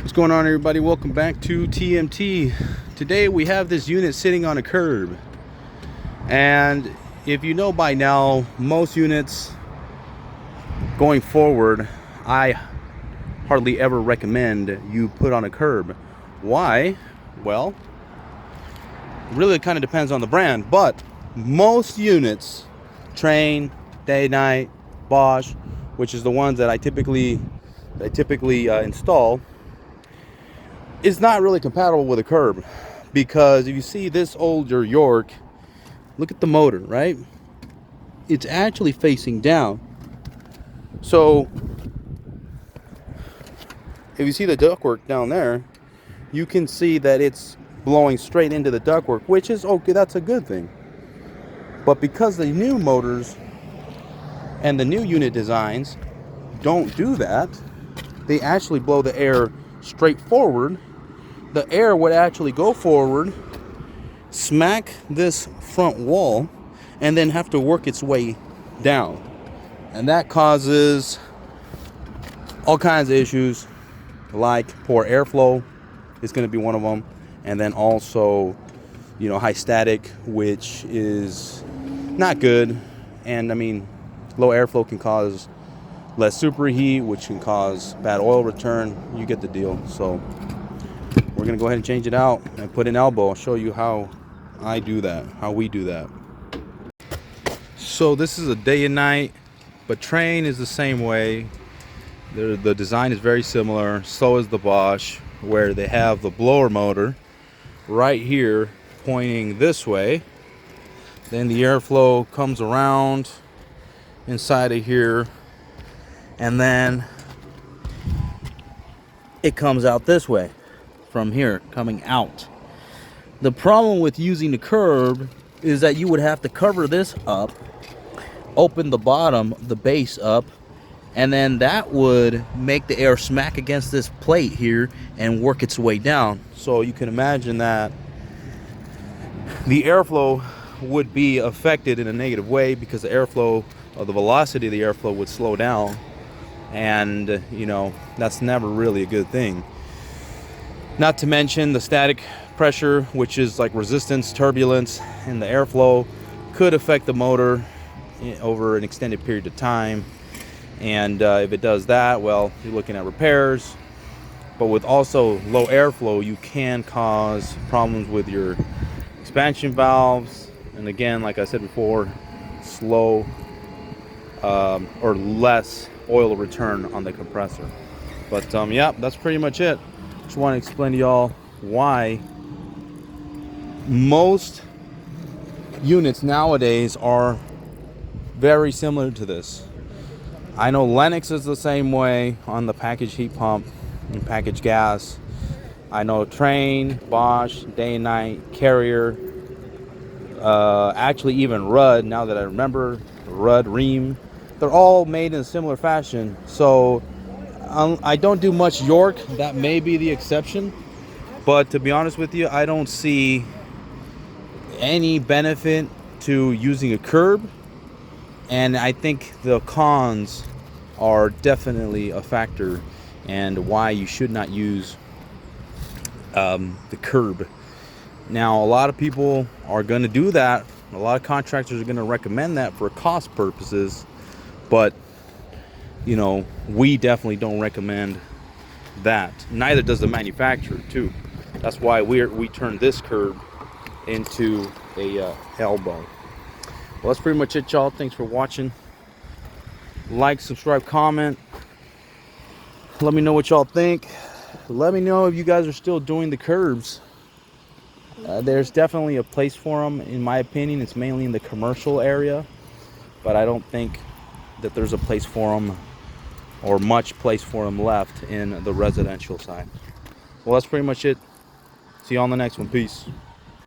What's going on, everybody? Welcome back to TMT. Today we have this unit sitting on a curb, and if you know by now, most units going forward I hardly ever recommend you put on a curb. Why? Well, really it kind of depends on the brand, but most units, Trane, Day Night, Bosch, which is the ones that I typically install, is not really compatible with a curb, because if you see this older York, look at the motor, right? It's actually facing down. So if you see the ductwork down there, you can see that it's blowing straight into the ductwork, which is okay, that's a good thing. But because the new motors and the new unit designs don't do that, they actually blow the air straight forward. The air would actually go forward, smack this front wall, and then have to work its way down. And that causes all kinds of issues, like poor airflow is going to be one of them. And then also, high static, which is not good. And I mean, low airflow can cause less superheat, which can cause bad oil return. You get the deal. So we're gonna go ahead and change it out and put an elbow. I'll show you how I do that, how we do that. So this is a Day and Night, but Trane is the same way. The design is very similar. So is the Bosch, where they have the blower motor right here pointing this way. Then the airflow comes around inside of here, and then it comes out this way from here, coming out. The problem with using the curb is that you would have to cover this up, open the bottom, the base up, and then that would make the air smack against this plate here and work its way down. So you can imagine that the airflow would be affected in a negative way, because the airflow, or the velocity of the airflow, would slow down. And that's never really a good thing. Not to mention the static pressure, which is like resistance, turbulence, and the airflow could affect the motor over an extended period of time. And if it does that, well, you're looking at repairs. But with also low airflow, you can cause problems with your expansion valves. And again, like I said before, slow or less oil return on the compressor. But yeah, that's pretty much it. Just want to explain to y'all why most units nowadays are very similar to this. I know Lennox is the same way on the packaged heat pump and packaged gas. I know Trane, Bosch, Day and Night, Carrier, actually even Rudd, now that I remember, Rudd, Ream, they're all made in a similar fashion. So I don't do much York. That may be the exception, but to be honest with you, I don't see any benefit to using a curb. And I think the cons are definitely a factor, and why you should not use the curb. Now, a lot of people are going to do that. A lot of contractors are going to recommend that for cost purposes, but we definitely don't recommend that. Neither does the manufacturer too. That's why we turned this curb into a elbow. Well, that's pretty much it, y'all. Thanks for watching. Like, subscribe, comment. Let me know what y'all think. Let me know if you guys are still doing the curbs. There's definitely a place for them, in my opinion. It's mainly in the commercial area, but I don't think that there's a place for them, or much place for them left in the residential side. Well, that's pretty much it. See you on the next one. Peace.